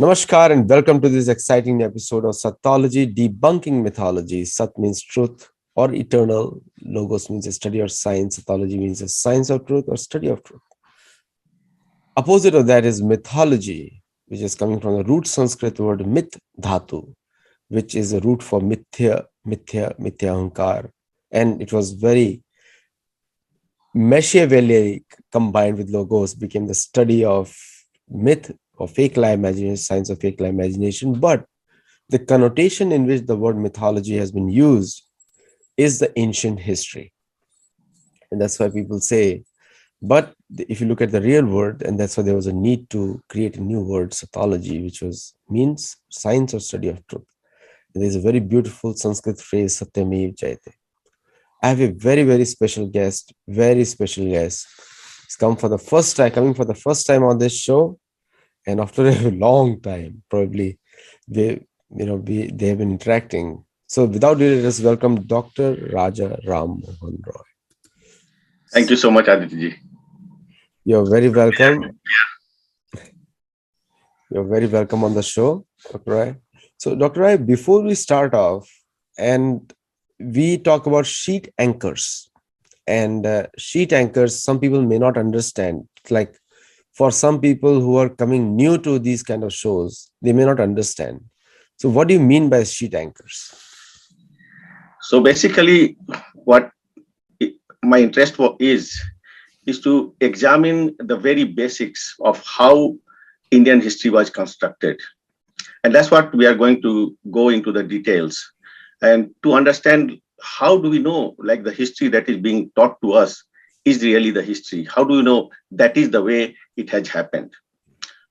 Namaskar and welcome to this exciting episode of Sattology, debunking mythology. Sat means truth or eternal. Logos means a study or science. Sattology means a science of truth or study of truth. Opposite of that is mythology, which is coming from the root Sanskrit word myth dhatu, which is a root for mithya, and it was very Machiavellic combined with logos became the study of myth or fake lie imagination, science of fake lie imagination. But the connotation in which the word mythology has been used is the ancient history. And that's why people say, but if you look at the real word, and that's why there was a need to create a new word, Satology, which means science or study of truth. And there's a very beautiful Sanskrit phrase, Satyamev Jayate. I have a very, very special guest, very special guest. He's coming for the first time on this show. And after a long time, probably they have been interacting. So without delay, let's welcome Dr. Raja Ram Mohan Roy. Thank you so much, Aditya. You're very welcome. You're very welcome on the show, Dr. Roy. So, Dr. Roy, before we start off, and we talk about sheet anchors. And sheet anchors, some people may not understand. Like for some people who are coming new to these kind of shows, they may not understand. So what do you mean by sheet anchors? So basically, what my interest is to examine the very basics of how Indian history was constructed. And that's what we are going to go into the details. And to understand how do we know, like the history that is being taught to us is really the history? How do we know that is the way it has happened?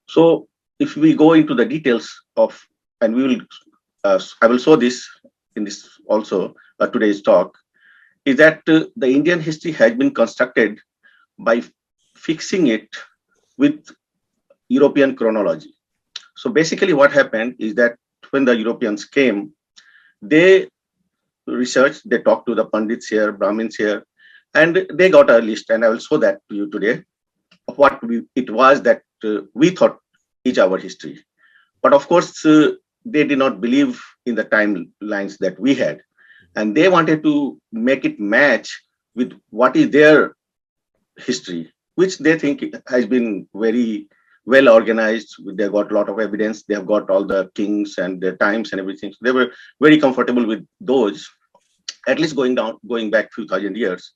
So if we go into the details of, and I will show this in this also today's talk, is that the Indian history has been constructed by fixing it with European chronology. So basically what happened is that when the Europeans came, they researched, they talked to the Pandits here, Brahmins here, and they got a list, and I will show that to you today, of what it was that we thought is our history. But of course, they did not believe in the timelines that we had. And they wanted to make it match with what is their history, which they think has been very well organized. They got a lot of evidence. They have got all the kings and the times and everything. So they were very comfortable with those, at least going back a few thousand years.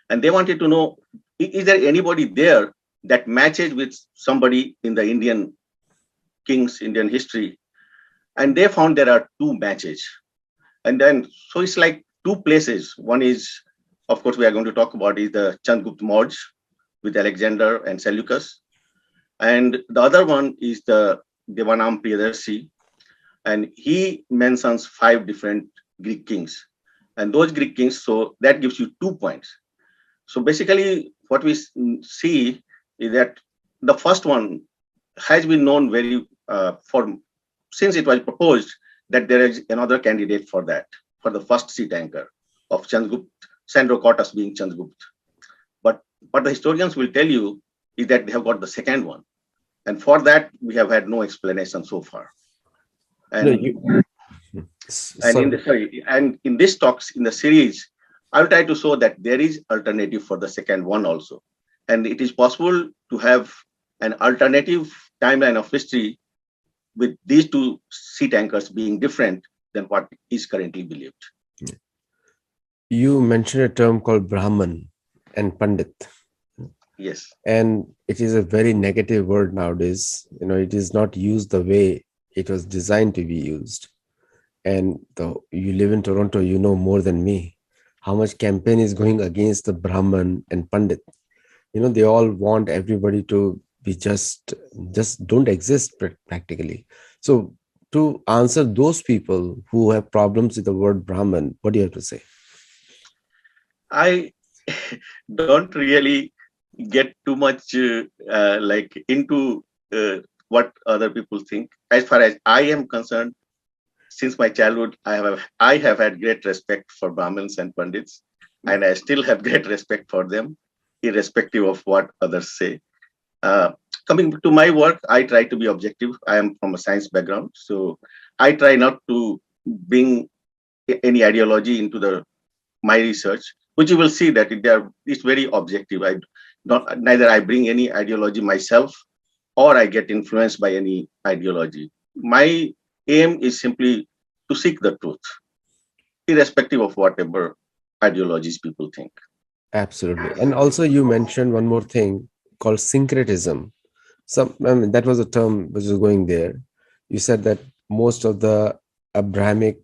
And they wanted to know, is there anybody there that matches with somebody in the Indian kings, Indian history? And they found there are two matches. And then, so it's like two places. One is, of course, we are going to talk about is the Chandragupta Maurya with Alexander and Seleucus. And the other one is the Devanam Priyadarshi. And he mentions 5 different Greek kings. And those Greek kings, so that gives you 2 points. So basically, what we see is that the first one has been known since it was proposed that there is another candidate for that, for the first seat anchor of Chandragupta, Sandrocotus being Chandragupta. But what the historians will tell you is that they have got the second one. And for that, we have had no explanation so far. And, in this talks, in the series, I'll try to show that there is alternative for the second one also. And it is possible to have an alternative timeline of history with these two seat anchors being different than what is currently believed. You mentioned a term called Brahman and Pandit. Yes. And it is a very negative word nowadays. It is not used the way it was designed to be used. And you live in Toronto, you know more than me how much campaign is going against the Brahman and Pandit. They all want everybody to be just don't exist practically. So to answer those people who have problems with the word Brahman, what do you have to say? I don't really get too much into what other people think. As far as I am concerned, since my childhood, I have had great respect for Brahmins and Pandits, and I still have great respect for them, irrespective of what others say. Coming to my work, I try to be objective. I am from a science background, so I try not to bring any ideology into the my research, which you will see that it's very objective. I not neither I bring any ideology myself or I get influenced by any ideology. My aim is simply to seek the truth, irrespective of whatever ideologies people think. Absolutely. And also, you mentioned one more thing called syncretism. Some, I mean, that was a term which was going there. You said that most of the Abrahamic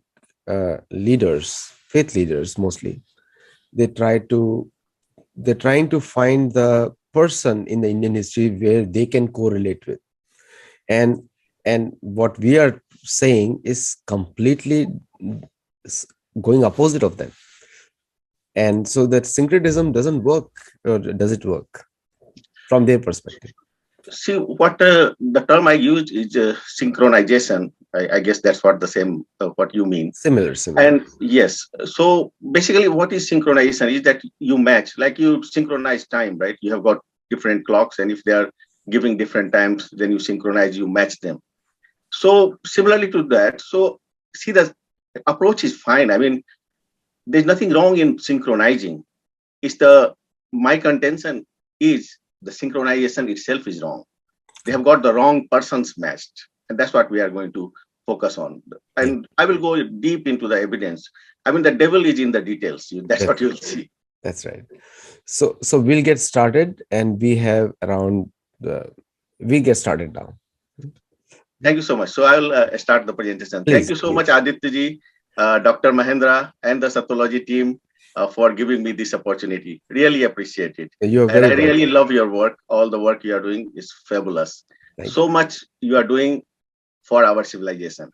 leaders, faith leaders mostly, they try to they're trying to find the person in the Indian history where they can correlate with. And what we are saying is completely s- going opposite of them. And so that syncretism doesn't work, or does it work from their perspective? See, what the term I used is synchronization. I guess that's what the same what you mean. Similar, similar. And yes, so basically, what is synchronization is that you match, like you synchronize time, right? You have got different clocks, and if they are giving different times, then you synchronize, you match them. So similarly to that, so see, the approach is fine. I mean, there's nothing wrong in synchronizing. It's the my contention is the synchronization itself is wrong. They have got the wrong persons matched, and that's what we are going to focus on. Yeah, And I will go deep into the evidence. I mean, the devil is in the details. That's that, what you'll see. that's right. So we'll get started, and we have around the we get started now. Thank you so much. So I will start the presentation. Thank Please, you so much, please. Aditya ji, Dr. Mahendra, and the Sattology team for giving me this opportunity. Really appreciate it. You are And very I really welcome. love your work. All the work you are doing is fabulous. Thank So much you are doing for our civilization.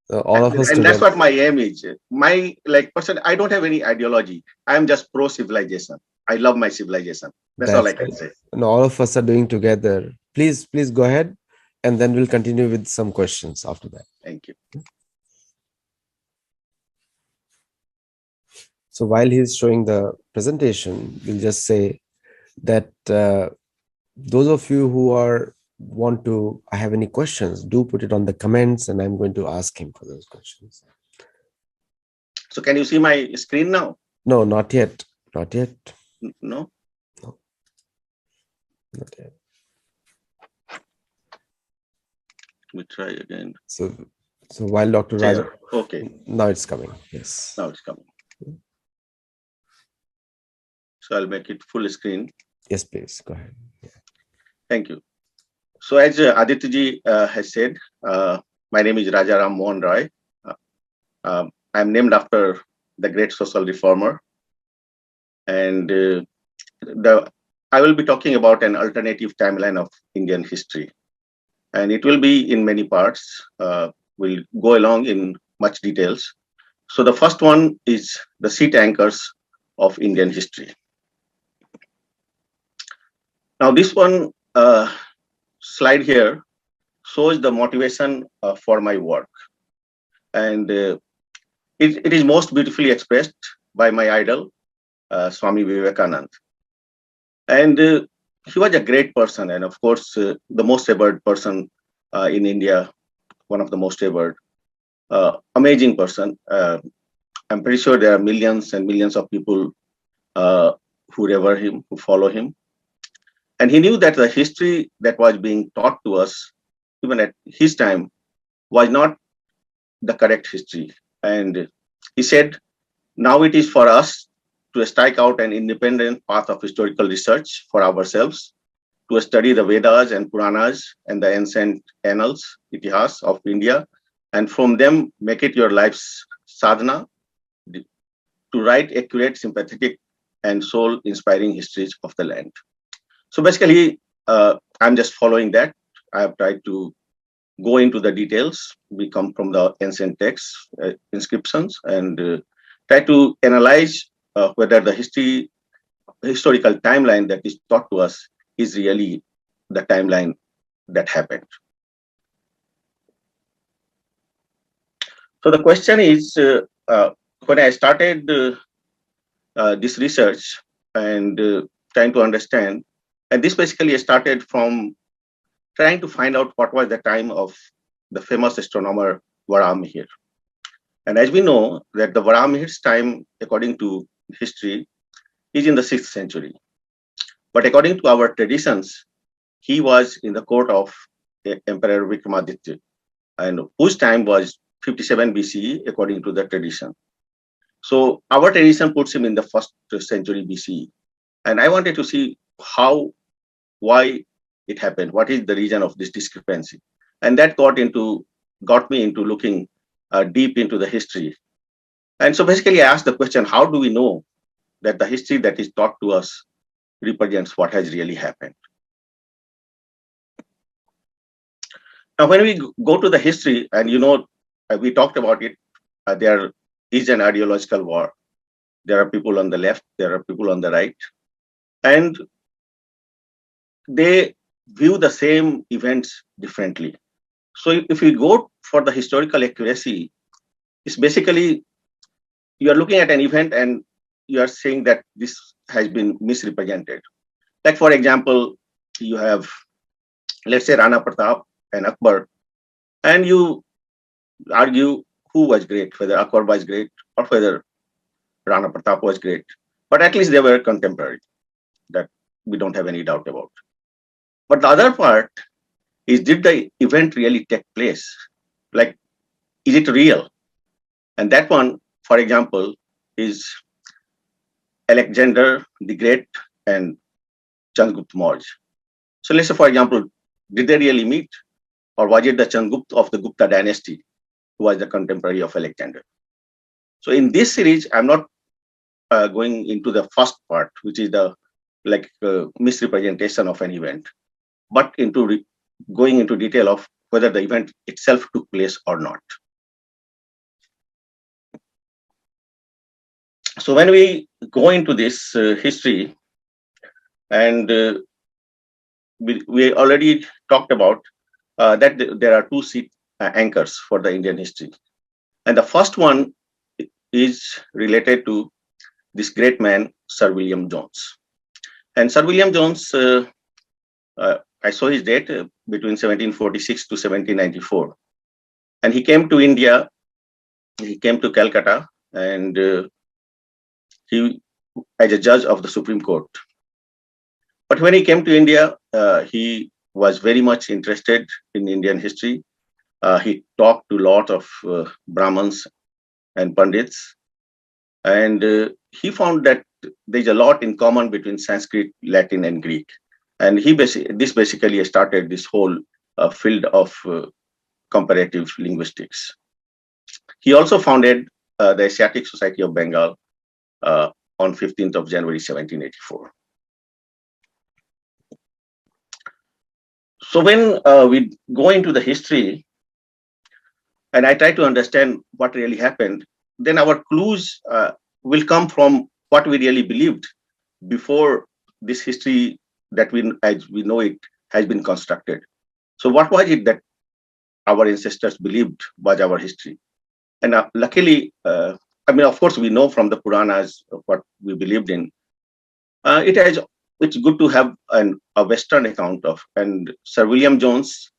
you. All of us And that's together. what my aim is. My like person, I don't have any ideology. I am just pro civilization. I love my civilization. That's all I That's can right. say. And all of us are doing together. Please go ahead, and then we'll continue with some questions after that. Thank you. So while he's showing the presentation, we'll just say that those of you who are want to have any questions, do put it on the comments, and I'm going to ask him for those questions. So can you see my screen now? No, not yet. Not yet. No. No, not yet. We try again. So while Dr. Raja, Okay. now it's coming. Yes. Now it's coming. So I'll make it full screen. Yes, please go ahead. Thank you. So as Aditya ji has said, my name is Raja Ram Mohan Roy. I'm named after the great social reformer. And I will be talking about an alternative timeline of Indian history. And it will be in many parts. We'll go along in much details. So the first one is the seat anchors of Indian history. Now this one slide here shows the motivation for my work. And it is most beautifully expressed by my idol, Swami Vivekananda. And he was a great person, and of course, the most revered person in India, one of the most revered, amazing person. I'm pretty sure there are millions and millions of people who revere him, who follow him. And he knew that the history that was being taught to us, even at his time, was not the correct history. And he said, now it is for us to strike out an independent path of historical research for ourselves, to study the Vedas and Puranas and the ancient annals, Itihas of India, and from them make it your life's sadhana, to write accurate, sympathetic, and soul-inspiring histories of the land. So basically, I'm just following that. I have tried to go into the details. We come from the ancient texts, inscriptions, and try to analyze whether the historical timeline that is taught to us is really the timeline that happened. So the question is, when I started this research and trying to understand, and this basically started from trying to find out what was the time of the famous astronomer Varamihir. And as we know that the Varamihir's time, according to history, is in the 6th century. But according to our traditions, he was in the court of Emperor Vikramaditya, and whose time was 57 BCE according to the tradition. So our tradition puts him in the 1st century BCE. And I wanted to see why it happened, what is the reason of this discrepancy. And that got me into looking deep into the history. And so basically I asked the question, how do we know that the history that is taught to us represents what has really happened? Now, when we go to the history, and we talked about it, there is an ideological war. There are people on the left, there are people on the right, and they view the same events differently. So if we go for the historical accuracy, it's basically you are looking at an event and you are saying that this has been misrepresented. Like, for example, you have, let's say, Rana Pratap and Akbar, and you argue who was great, whether Akbar was great or whether Rana Pratap was great. But at least they were contemporary. That we don't have any doubt about. But the other part is, did the event really take place? Like, is it real? And that one, for example, is Alexander the Great and Chandragupta Maurya. So let's say, for example, did they really meet? Or was it the Chandragupta of the Gupta dynasty who was the contemporary of Alexander? So in this series, I'm not going into the first part, which is the misrepresentation of an event, but into going into detail of whether the event itself took place or not. So when we go into this history, and we already talked about that there are two anchors for the Indian history. And the first one is related to this great man, Sir William Jones. And Sir William Jones, I saw his date between 1746 to 1794. And he came to India, he came to Calcutta, and he as a judge of the Supreme Court. But when he came to India, he was very much interested in Indian history. He talked to a lot of Brahmins and Pandits, and he found that there's a lot in common between Sanskrit, Latin, and Greek. And this basically started this whole field of comparative linguistics. He also founded the Asiatic Society of Bengal on 15th of January, 1784. So when we go into the history, and I try to understand what really happened, then our clues will come from what we really believed before this history that as we know it, has been constructed. So what was it that our ancestors believed was our history? And luckily, of course, we know from the Puranas what we believed in. It's good to have a Western account of, and Sir William Jones,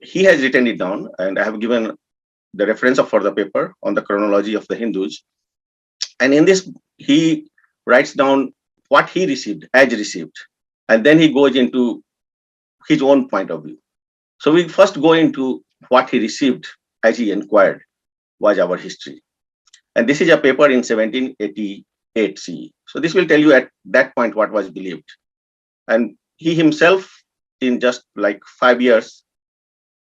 he has written it down, and I have given the reference for the paper on the chronology of the Hindus. And in this, he writes down what he received, and then he goes into his own point of view. So we first go into what he received as he inquired was our history. And this is a paper in 1788 CE. So this will tell you at that point what was believed. And he himself, in just like 5 years,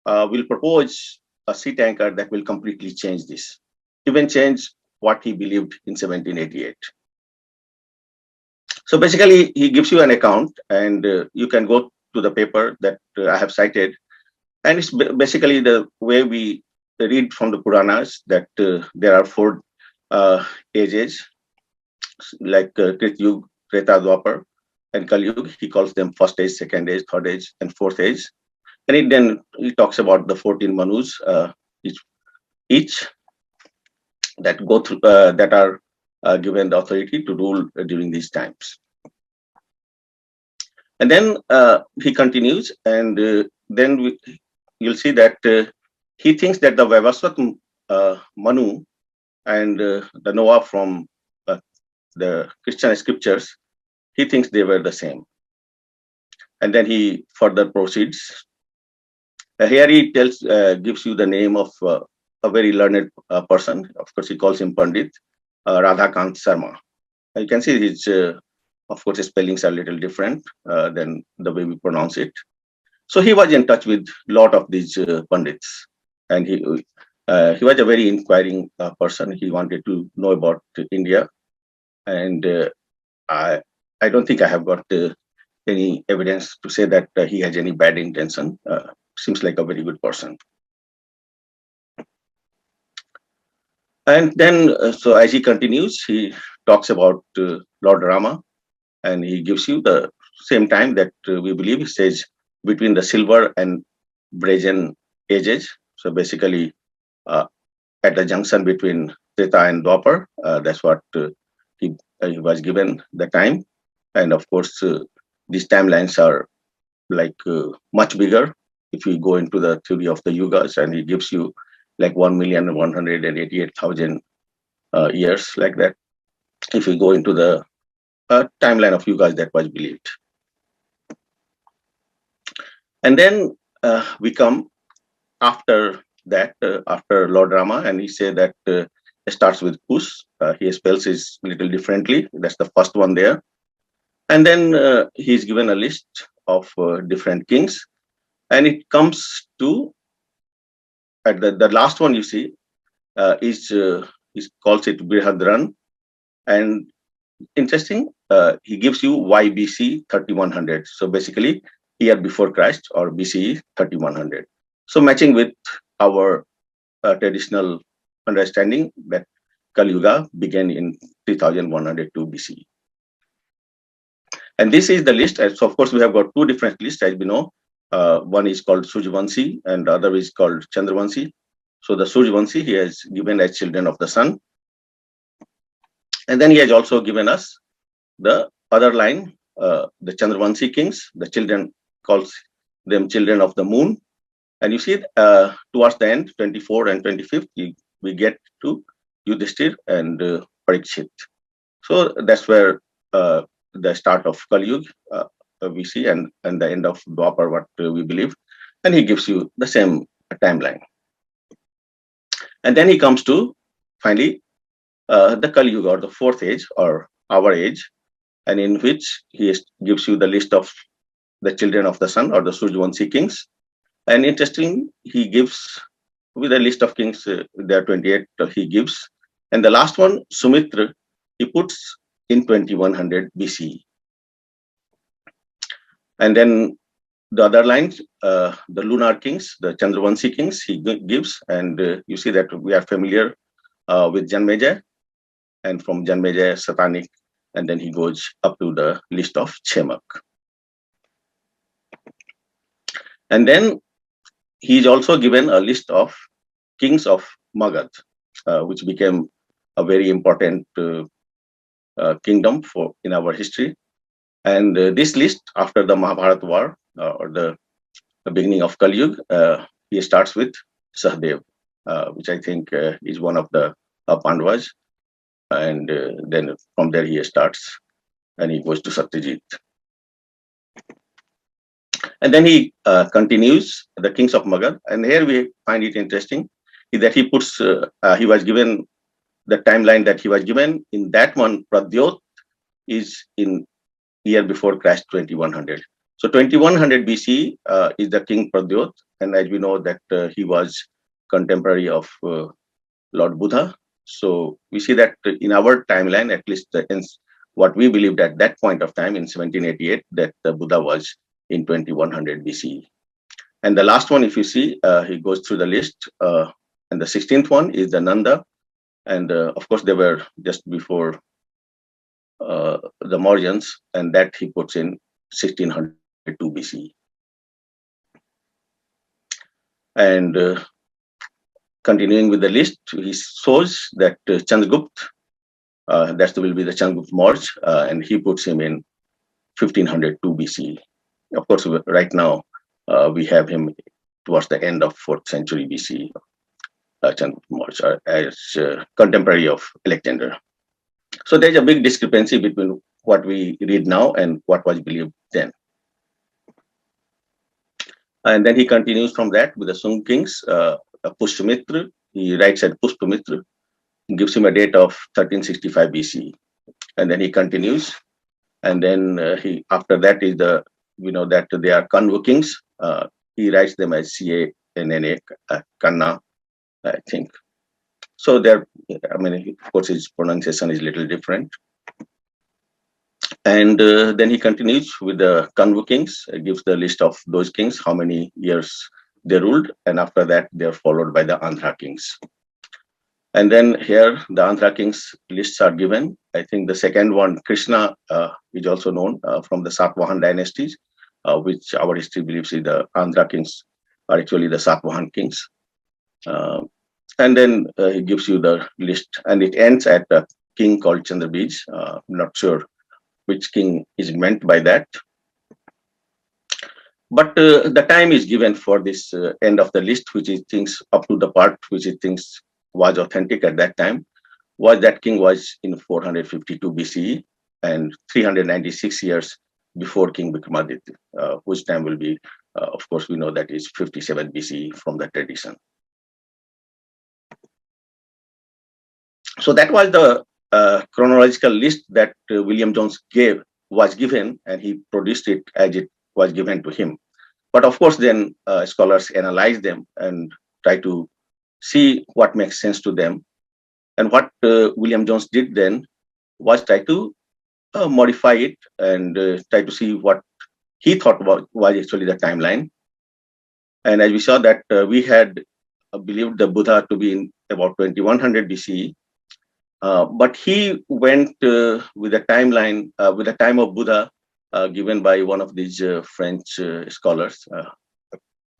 will propose a seat anchor that will completely change this, even change what he believed in 1788. So basically, he gives you an account, and you can go to the paper that I have cited. And it's basically the way we read from the Puranas that there are 4 ages, like Krit Yug, Treta, Dwapar, and Kali Yug. He calls them first age, second age, third age, and fourth age. And then he talks about the 14 Manus, each that go through that are given the authority to rule during these times. And then he continues, and then you'll see that he thinks that the Vavasvat Manu and the Noah from the Christian scriptures, he thinks they were the same. And then he further proceeds. Here he gives you the name of a very learned person. Of course, he calls him Pandit Radhakant Sharma. You can see his, of course, his spellings are a little different than the way we pronounce it. So he was in touch with a lot of these Pandits, and he was a very inquiring person. He wanted to know about India, and I don't think I have got any evidence to say that he has any bad intention. Seems like a very good person. And then, so as he continues, he talks about Lord Rama, and he gives you the same time that we believe. He says between the silver and brazen ages. So basically, at the junction between Treta and Dwapar, that's what he was given the time. And of course, these timelines are like much bigger. If we go into the theory of the yugas, and he gives you like 1,188,000 years, like that. If we go into the timeline of yugas that was believed, and then we come after that, after Lord Rama, and he say that it starts with Kush. He spells it a little differently. That's the first one there, and then he's given a list of different kings, and it comes to at the last one you see is calls it Brihadran, and interesting, he gives you YBC 3100. So basically, year before Christ, or BCE 3100. So matching with our traditional understanding that Kali Yuga began in 3102 BCE. And this is the list. So of course, we have got two different lists, as we know. One is called Suryavanshi and the other is called Chandravanshi. So the Suryavanshi he has given as children of the sun. And then he has also given us the other line, the Chandravanshi kings, the children, calls them children of the moon. And you see towards the end, 24 and 25th, we get to Yudhishthir and Parikshit. So that's where the start of Kali Yuga we see, and the end of Dwapar, what we believe. And he gives you the same timeline. And then he comes to finally the Kali Yuga, or the fourth age, or our age, and in which he gives you the list of the children of the sun, or the Suryavanshi kings. And interesting, he gives with a list of kings, there are 28 he gives. And the last one, Sumitra, he puts in 2100 BCE. And then the other lines, the lunar kings, the Chandravanshi kings, he gives. And you see that we are familiar with Janmeja, and from Janmeja, Satanic, and then he goes up to the list of Chemak. And then he's also given a list of kings of Magad, which became a very important kingdom in our history. And this list, after the Mahabharata war, or the beginning of Kali Yuga, he starts with Sahadev, which I think is one of the Pandavas. And then from there he starts, and he goes to Satyajit. And then he continues the kings of Magad. And here we find it interesting that he puts, he was given the timeline that he was given. In that one, Pradyot is in year before Christ, 2100. So 2100 BC is the king Pradyot. And as we know that he was contemporary of Lord Buddha. So we see that in our timeline, at least what we believed at that point of time in 1788, that Buddha was in 2100 BCE. And the last one, if you see, he goes through the list, and the 16th one is the Nanda. And of course, they were just before the Mauryans, and that he puts in 1602 BCE. And continuing with the list, he shows that Chandragupta, that will be the Chandragupta Maurya, and he puts him in 1502 BCE. Of course, right now We have him towards the end of 4th century BC, as contemporary of Alexander. So there's a big discrepancy between what we read now and what was believed then. And then he continues from that with the Sung kings, Pushpamitra. He writes at Pushpamitra, gives him a date of 1365 BC. And then he continues. And then he after that is the, we know that they are Kanva kings. He writes them as Canna, Kanna, I think. So there, I mean, of course, his pronunciation is a little different. And then he continues with the Kanva kings, gives the list of those kings, how many years they ruled. And after that, they're followed by the Andhra kings. And then here, the Andhra kings lists are given. I think the second one, Krishna, is also known from the Satvahan dynasties, which our history believes is the Andhra kings are actually the Satvahan kings. And then he gives you the list, and it ends at a king called Chandrabij. Not sure which king is meant by that. But the time is given for this end of the list, which he thinks up to the part which he thinks was authentic at that time, was that king was in 452 BCE and 396 years before King Vikramaditya, whose time will be, of course, we know that is 57 BCE from the tradition. So that was the chronological list that William Jones was given, and he produced it as it was given to him. But of course, then scholars analyze them and try to see what makes sense to them. And what William Jones did then was try to modify it and try to see what he thought about was actually the timeline. And as we saw that we had believed the Buddha to be in about 2100 BCE, but he went with the timeline, with the time of Buddha given by one of these French scholars.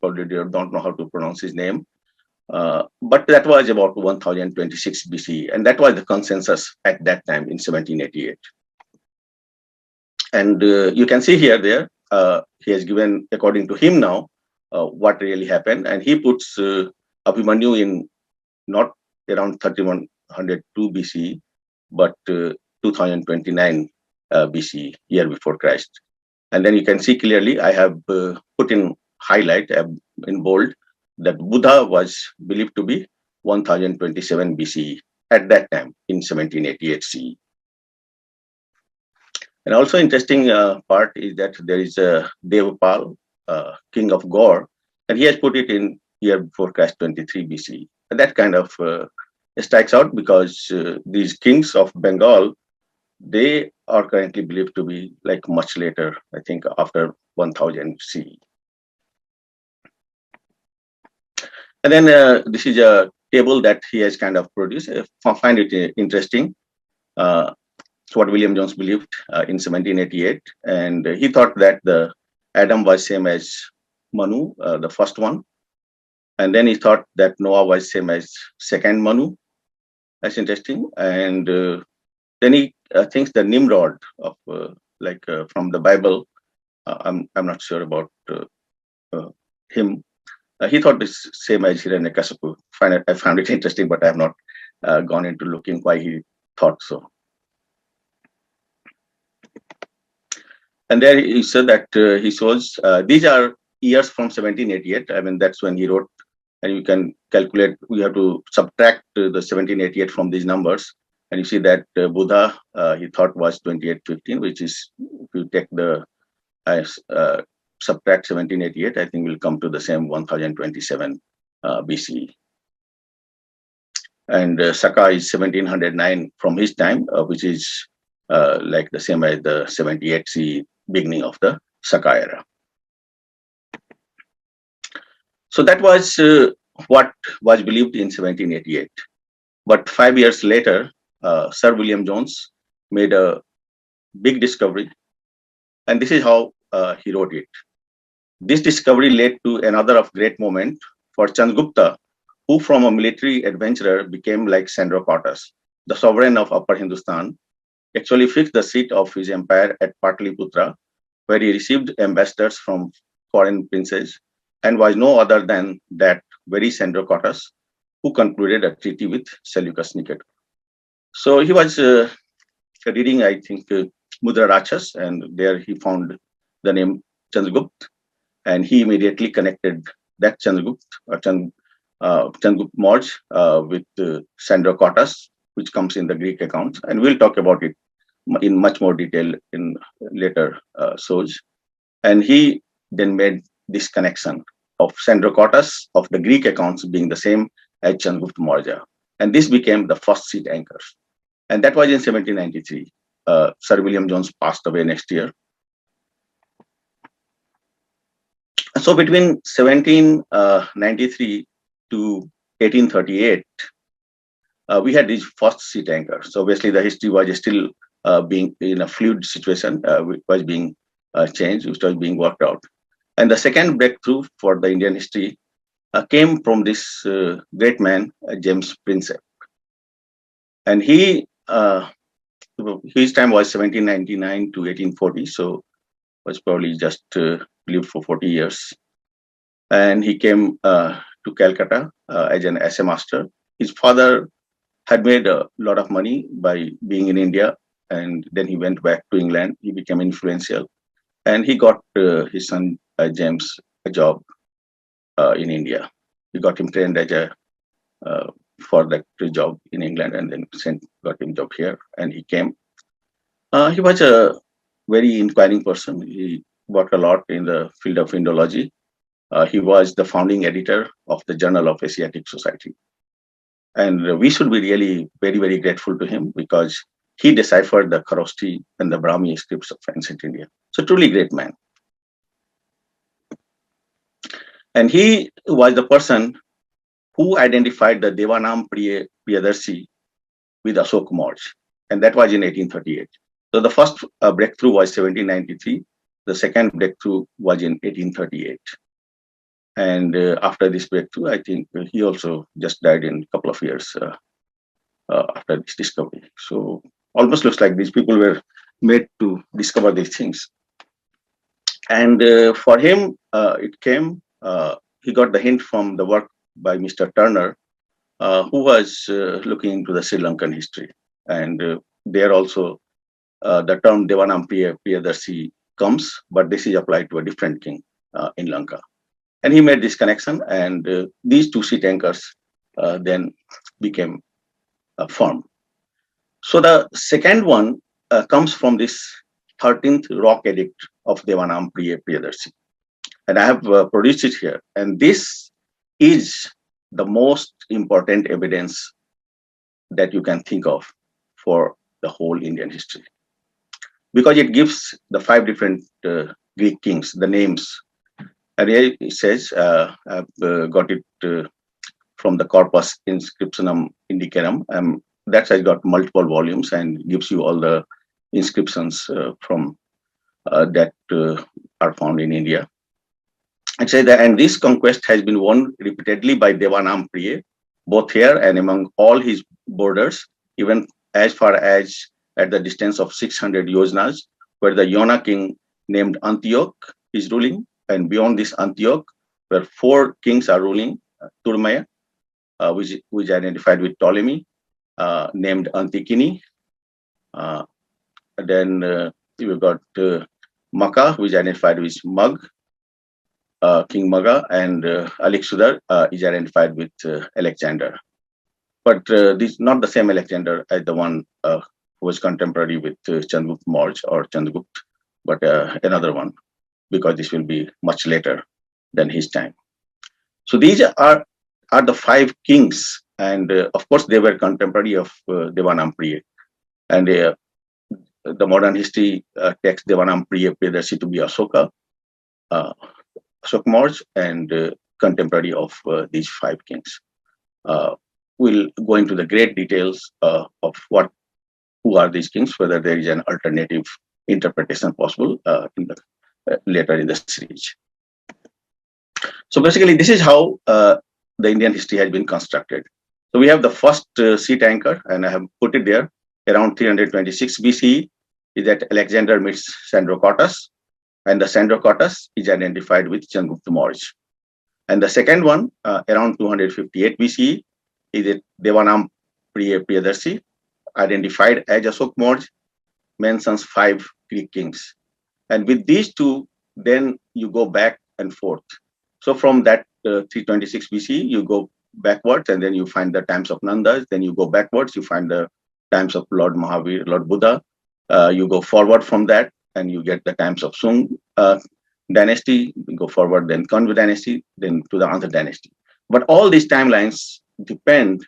Probably don't know how to pronounce his name. But that was about 1026 BCE, and that was the consensus at that time in 1788. And you can see here, he has given, according to him now, what really happened, and he puts Abhimanyu in not around 3102 BCE, but 2029 BCE, year before Christ. And then you can see clearly, I have put in highlight in bold that Buddha was believed to be 1027 BCE at that time in 1788 CE. And also interesting part is that there is a Devapal, king of Gaur, and he has put it in year before Christ 23 BCE. And that kind of strikes out because these kings of Bengal, they are currently believed to be like much later, I think after 1000 CE. And then this is a table that he has kind of produced. I find it interesting. What William Jones believed in 1788, and he thought that the Adam was same as Manu, the first one, and then he thought that Noah was same as second Manu. That's interesting. And then he thinks the Nimrod of from the Bible. I'm not sure about him. He thought it's same as Hiranyakasipu. I found it interesting, but I have not gone into looking why he thought so. And there he said that he shows these are years from 1788. I mean, that's when he wrote, and you can calculate. We have to subtract the 1788 from these numbers, and you see that Buddha he thought was 2815, which is, if you take the subtract 1788, I think we'll come to the same 1027 BCE. And Saka is 1709 from his time, which is like the same as the 78 CE, beginning of the Saka era. So that was what was believed in 1788. But 5 years later, Sir William Jones made a big discovery, and this is how he wrote it. This discovery led to another of great moment for Chandragupta, who from a military adventurer became like Sandrapatas, the sovereign of Upper Hindustan, actually fixed the seat of his empire at Pataliputra, where he received ambassadors from foreign princes and was no other than that very Sandrocotus who concluded a treaty with Seleucus Nicator. So he was reading, I think, Mudra Rakshas, and there he found the name Chandragupta, and he immediately connected that Chandragupta Maurya with Sandrocotus, which comes in the Greek accounts, and we'll talk about it in much more detail in later shows. And he then made this connection of Sandrocotus of the Greek accounts being the same as Chandragupta Maurya, and this became the first seat anchor. And that was in 1793. Sir William Jones passed away next year. So between 1793 to 1838, we had this first seat anchor. So obviously the history was still being in a fluid situation, which was being changed, which was being worked out. And the second breakthrough for the Indian history came from this great man, James Prinsep. And he, his time was 1799 to 1840, so was probably just lived for 40 years. And he came to Calcutta as an essay master. His father had made a lot of money by being in India, and then he went back to England. He became influential, and he got his son James a job in India. He got him trained as a for that job in England, and then got him job here, and he came. He was a very inquiring person. He worked a lot in the field of Indology. He was the founding editor of the Journal of Asiatic Society. And we should be really very, very grateful to him because he deciphered the Kharosthi and the Brahmi scripts of ancient India. So truly great man. And he was the person who identified the Devanam Priyadarshi with Ashok Maurya. And that was in 1838. So the first breakthrough was 1793. The second breakthrough was in 1838. And after this breakthrough, I think he also just died in a couple of years after this discovery. So almost looks like these people were made to discover these things. And for him, it came, he got the hint from the work by Mr. Turner, who was looking into the Sri Lankan history. And there also, the term Devanam Priyadarshi comes, but this is applied to a different king in Lanka. And he made this connection, and these two seat anchors then became firm. So the second one comes from this 13th rock edict of Devanam Priyadarshi. And I have produced it here. And this is the most important evidence that you can think of for the whole Indian history, because it gives the 5 different Greek kings, the names. And here it says, I've got it from the Corpus Inscriptionum Indicarum. That has got multiple volumes and gives you all the inscriptions from that are found in India. It says that, and this conquest has been won repeatedly by Devanam Priya, both here and among all his borders, even as far as at the distance of 600 yojanas, where the Yona king named Antioch is ruling, and beyond this Antioch, where 4 kings are ruling, Turmaya, which identified with Ptolemy, named Antikini. Then we've got Maka, which identified with Mag, King Maga, and Alexander is identified with Alexander. But this is not the same Alexander as the one who was contemporary with Chandragupta Maurya or Chandragupta, but another one, because this will be much later than his time. So these are the 5 kings, and of course they were contemporary of Devanam Priya. And the modern history takes Devanam Priyadarshi to be Ashoka, Ashok Maurya, and contemporary of these 5 kings. We'll go into the great details of who are these kings, whether there is an alternative interpretation possible later in the series. So basically, this is how the Indian history has been constructed. So we have the first seat anchor, and I have put it there around 326 BCE, is that Alexander meets Sandrocotus. and the Sandrocotta is identified with Chandragupta Maurya. And the second one, around 258 BCE, is it Devanam Priyadarshi, identified as Ashok Maurya, mentions 5 Greek kings. And with these two, then you go back and forth. So from that 326 BC, you go backwards, and then you find the times of Nandas. Then you go backwards, you find the times of Lord Mahavir, Lord Buddha. You go forward from that, and you get the times of Sung dynasty. You go forward, then Kanva dynasty, then to the Andhra dynasty. But all these timelines depend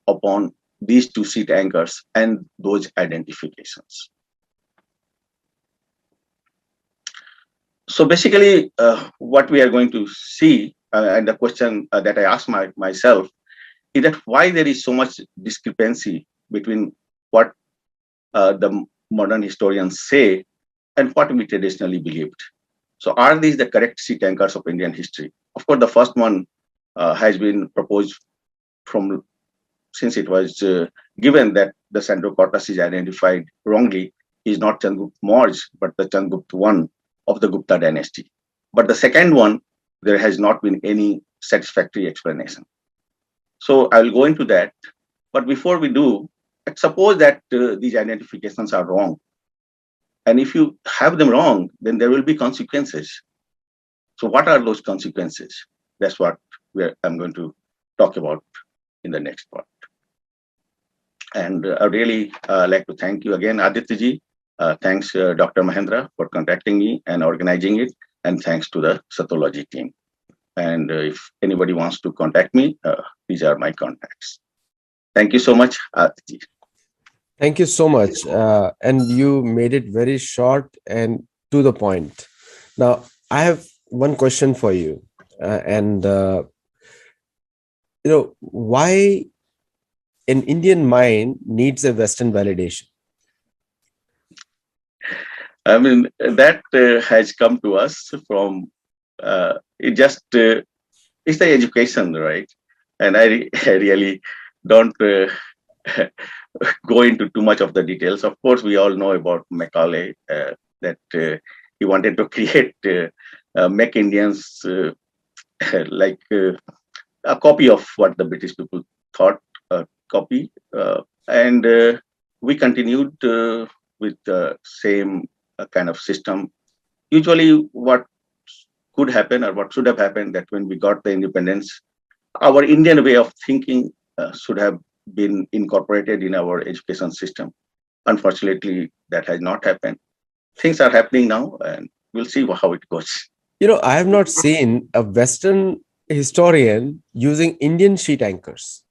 upon these two seat anchors and those identifications. So basically, what we are going to see, and the question that I asked myself, is that why there is so much discrepancy between what the modern historians say and what we traditionally believed. So are these the correct seat anchors of Indian history? Of course, the first one has been proposed from, since it was given that the Sandrocotta is identified wrongly, is not Chandragupta Maurya, but the Chandragupta I of the Gupta dynasty. But the second one, there has not been any satisfactory explanation. So I will go into that. But before we do, let's suppose that these identifications are wrong. And if you have them wrong, then there will be consequences. So what are those consequences? That's what I'm going to talk about in the next part. And I really like to thank you again, Aditya. Thanks, Dr. Mahendra, for contacting me and organizing it. And thanks to the Sattology team. And if anybody wants to contact me, these are my contacts. Thank you so much, Aditya. Thank you so much. And you made it very short and to the point. Now, I have one question for you. Why an Indian mind needs a Western validation? I mean, that has come to us from, it's the education, right? And I really don't go into too much of the details. Of course, we all know about Macaulay, that he wanted to create make Indians like a copy of what the British people thought a copy. And we continued with the same kind of system. Usually what could happen or what should have happened, that when we got the independence, our Indian way of thinking should have been incorporated in our education system. Unfortunately, that has not happened. Things are happening now, and we'll see how it goes. I have not seen a Western historian using Indian sheet anchors.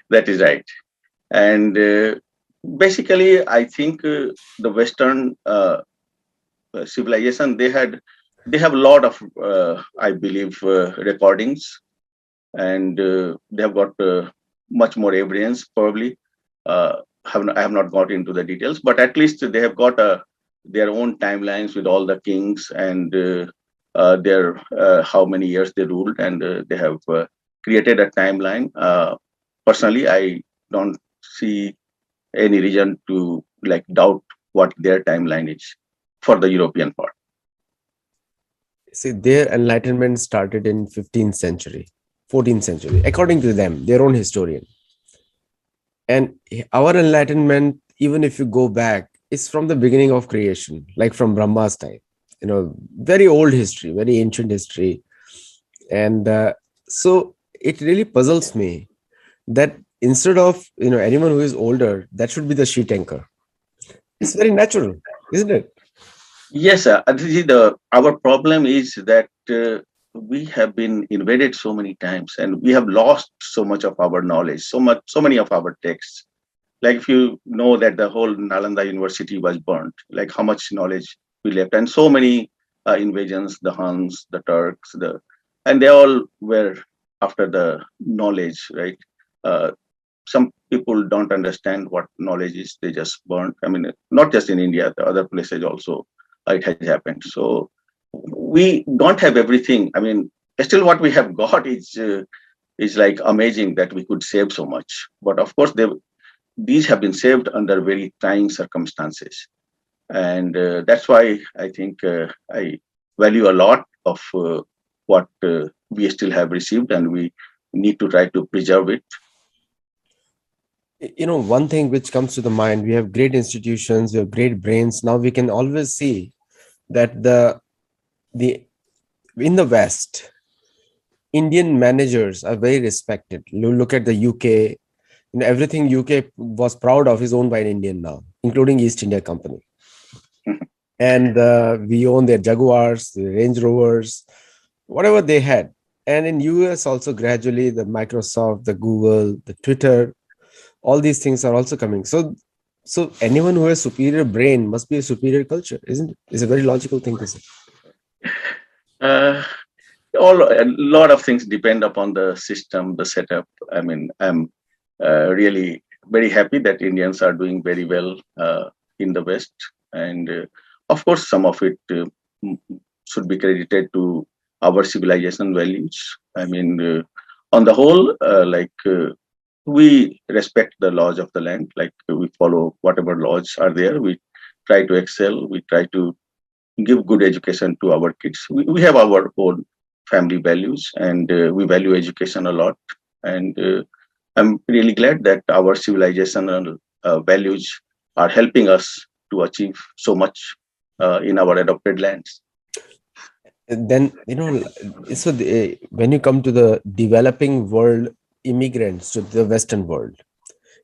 That is right. And basically, I think the Western civilization, they have a lot of, I believe, recordings, and they have got much more evidence. Probably, I have not got into the details, but at least they have got their own timelines with all the kings and their how many years they ruled, and they have created a timeline. Personally, I don't see any reason to doubt what their timeline is for the European part. See, their enlightenment started in 15th century, 14th century, according to them, their own historian. And our enlightenment, even if you go back, is from the beginning of creation, like from Brahma's time. Very old history, very ancient history. And so it really puzzles me that instead of anyone who is older, that should be the sheet anchor. It's very natural, isn't it? Yes, our problem is that we have been invaded so many times, and we have lost so much of our knowledge, so many of our texts. Like, if you know that the whole Nalanda University was burnt, like how much knowledge we left, and so many invasions, the Huns, the Turks, and they all were after the knowledge, right? Some people don't understand what knowledge is; they just burnt. I mean, not just in India, the other places also it has happened. So we don't have everything. I mean, still what we have got is like amazing that we could save so much. But of course, these have been saved under very trying circumstances. And that's why I think I value a lot of what we still have received, and we need to try to preserve it. One thing which comes to the mind, we have great institutions, we have great brains. Now we can always see that the in the West, Indian managers are very respected. Look at the UK. Everything UK was proud of is owned by an Indian now, including East India Company. And we own their Jaguars, the Range Rovers, whatever they had. And in US also, gradually the Microsoft, the Google, the Twitter, all these things are also coming. So anyone who has superior brain must be a superior culture, isn't it? It's a very logical thing to say. Uh, a lot of things depend upon the system, the setup. I mean, I'm really very happy that Indians are doing very well in the West, and of course, some of it should be credited to our civilization values. I mean, on the whole, we respect the laws of the land, like we follow whatever laws are there. We try to excel. We try to give good education to our kids. We have our own family values, and we value education a lot. And I'm really glad that our civilizational values are helping us to achieve so much in our adopted lands. Then, when you come to the developing world immigrants to the Western world,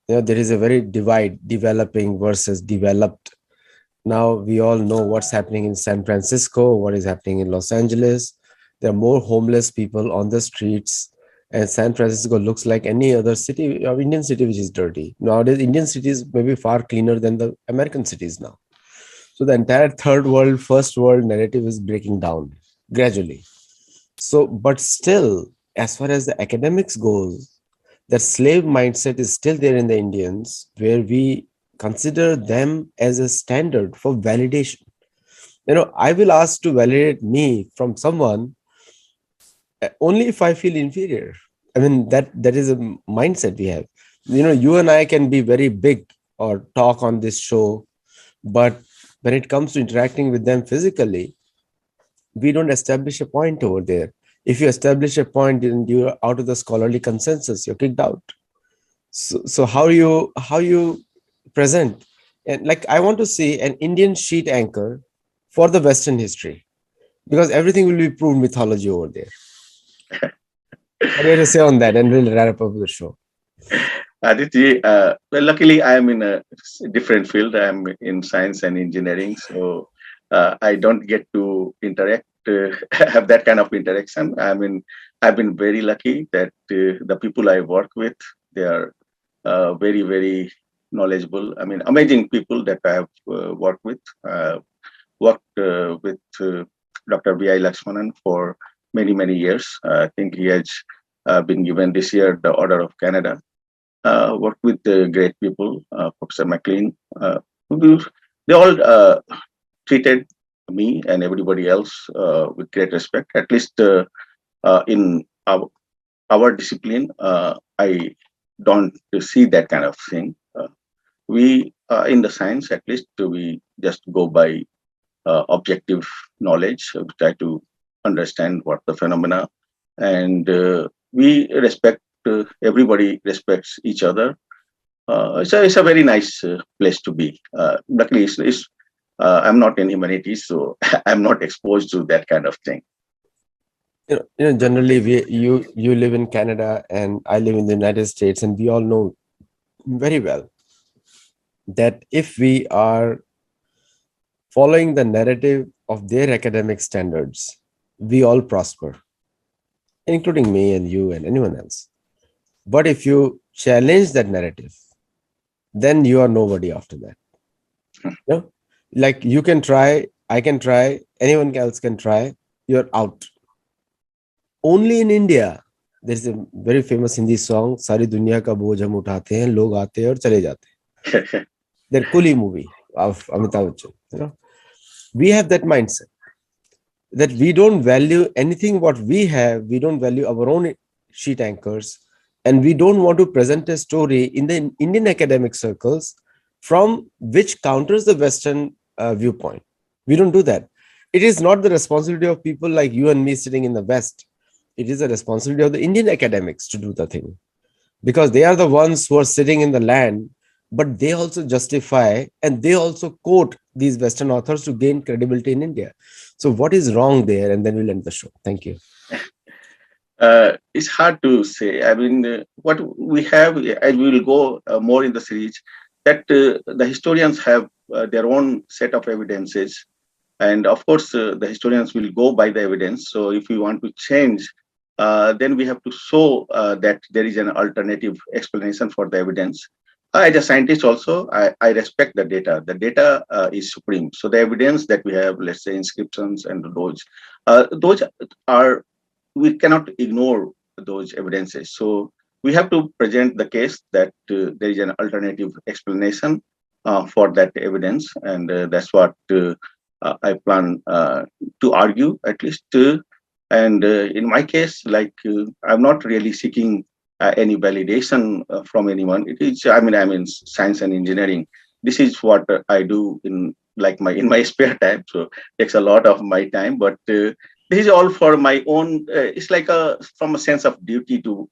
there is a very divide, developing versus developed. Now we all know what's happening in San Francisco, what is happening in Los Angeles. There are more homeless people on the streets, and San Francisco looks like any other city or Indian city which is dirty. Nowadays, Indian cities may be far cleaner than the American cities now. So the entire third world, first world narrative is breaking down gradually. So, but still, as far as the academics goes, the slave mindset is still there in the Indians, where we consider them as a standard for validation. I will ask to validate me from someone only if I feel inferior. I mean, that is a mindset we have. You and I can be very big or talk on this show, but when it comes to interacting with them physically, we don't establish a point over there. If you establish a point and you're out of the scholarly consensus, you're kicked out. So how you present, and like I want to see an Indian sheet anchor for the Western history, because everything will be proved mythology over there. What do you have to say on that? And we'll wrap up the show. Aditi, well, luckily I am in a different field. I am in science and engineering, so I don't get to interact, have that kind of interaction. I've been very lucky that the people I work with, they are very, very knowledgeable. I mean, amazing people that I have worked with. Worked with Dr. B.I. Lakshmanan for many, many years. I think he has been given this year the Order of Canada. Worked with great people, Professor McLean. They all treated me and everybody else with great respect. At least in our discipline, I don't see that kind of thing. We in the science, at least, we just go by objective knowledge. We try to understand what the phenomena, and we respect. Everybody respects each other. It's a very nice place to be. Luckily, I'm not in humanities, so I'm not exposed to that kind of thing. Generally, you live in Canada and I live in the United States, and we all know very well that if we are following the narrative of their academic standards, we all prosper, including me and you and anyone else. But if you challenge that narrative, then you are nobody after that. Like you can try, I can try, anyone else can try, you're out. Only in India, there's a very famous Hindi song, Sari Dunya Ka Boj Hum Uthate Hain, Log Aate Hain aur Chale Jate Hain. The Coolie movie of Amitabh Bachchan. We have that mindset that we don't value anything what we have, we don't value our own sheet anchors, and we don't want to present a story in the Indian academic circles from which counters the Western viewpoint. We don't do that. It is not the responsibility of people like you and me sitting in the West. It is the responsibility of the Indian academics to do the thing, because they are the ones who are sitting in the land, but they also justify and they also quote these Western authors to gain credibility in India. So what is wrong there? And then we'll end the show. Thank you. It's hard to say. I mean, what we have, and we will go more in the series, that the historians have their own set of evidences. And of course, the historians will go by the evidence. So if we want to change, then we have to show that there is an alternative explanation for the evidence. As a scientist also, I respect the data. The data is supreme. So the evidence that we have, let's say inscriptions and those are, we cannot ignore those evidences. So we have to present the case that there is an alternative explanation for that evidence, and that's what I plan to argue at least. And in my case, like I'm not really seeking any validation from anyone. It is, I mean, science and engineering. This is what I do in my spare time. So it takes a lot of my time, but this is all for my own. It's like from a sense of duty to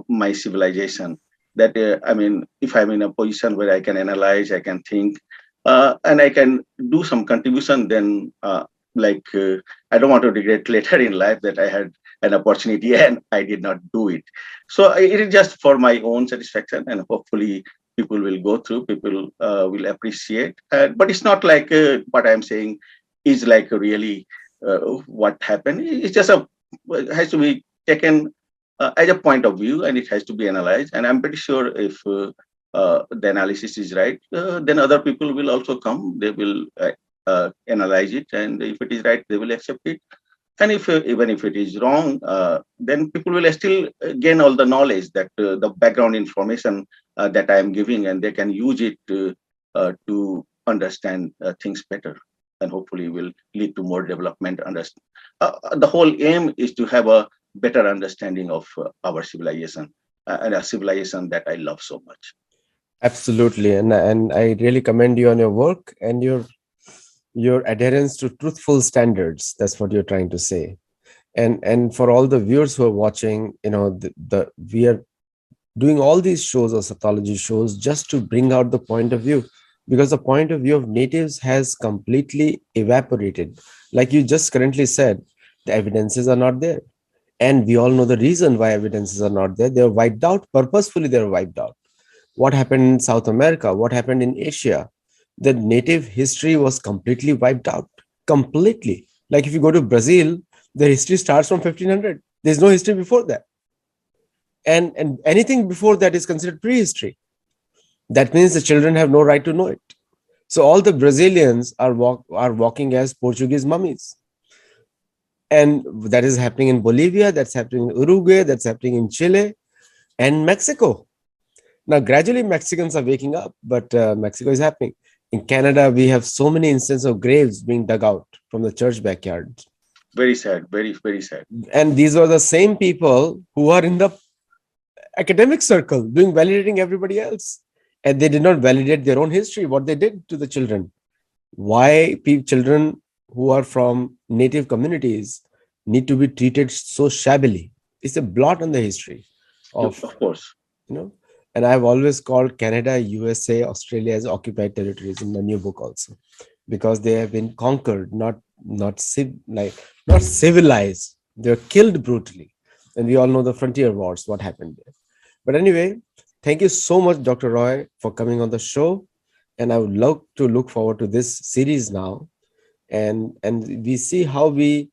my civilization. That I mean, if I'm in a position where I can analyze, I can think, and I can do some contribution, then I don't want to regret later in life that I had an opportunity and I did not do it. So it is just for my own satisfaction, and hopefully people will go through, people will appreciate. But it's not like what I'm saying is like really what happened. It's just it has to be taken as a point of view, and it has to be analyzed. And I'm pretty sure if the analysis is right, then other people will also come. They will analyze it, and if it is right, they will accept it. And if even if it is wrong, then people will still gain all the knowledge, that the background information that I am giving, and they can use it to understand things better, and hopefully will lead to more development. The whole aim is to have a better understanding of our civilization, and a civilization that I love so much. Absolutely. And I really commend you on your work and your adherence to truthful standards. That's what you're trying to say. And for all the viewers who are watching, we are doing all these shows or Sattology shows just to bring out the point of view, because the point of view of natives has completely evaporated. Like you just currently said, the evidences are not there. And we all know the reason why evidences are not there. They're wiped out. Purposefully, they're wiped out. What happened in South America? What happened in Asia? The native history was completely wiped out. Completely. Like if you go to Brazil, the history starts from 1500. There's no history before that. And anything before that is considered prehistory. That means the children have no right to know it. So all the Brazilians are walking as Portuguese mummies. And that is happening in Bolivia, that's happening in Uruguay, that's happening in Chile and Mexico. Now, gradually Mexicans are waking up, but Mexico is happening. In Canada, we have so many instances of graves being dug out from the church backyards. Very sad, very, very sad. And these are the same people who are in the academic circle doing validating everybody else. And they did not validate their own history, what they did to the children. Why children who are from native communities need to be treated so shabbily? It's a blot on the history Of course. And I've always called Canada, USA, Australia as occupied territories in my new book also, because they have been conquered, not civilized. They were killed brutally. And we all know the frontier wars, what happened there. But anyway, thank you so much, Dr. Roy, for coming on the show. And I would love to look forward to this series now. And we see how we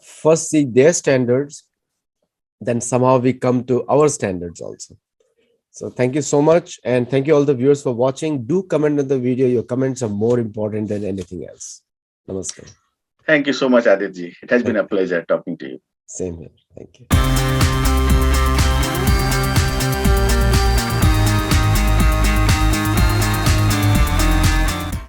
first see their standards, then somehow we come to our standards also. So thank you so much. And thank you all the viewers for watching. Do comment on the video. Your comments are more important than anything else. Namaskar. Thank you so much, Aditji. It has been a pleasure talking to you. Same here. Thank you.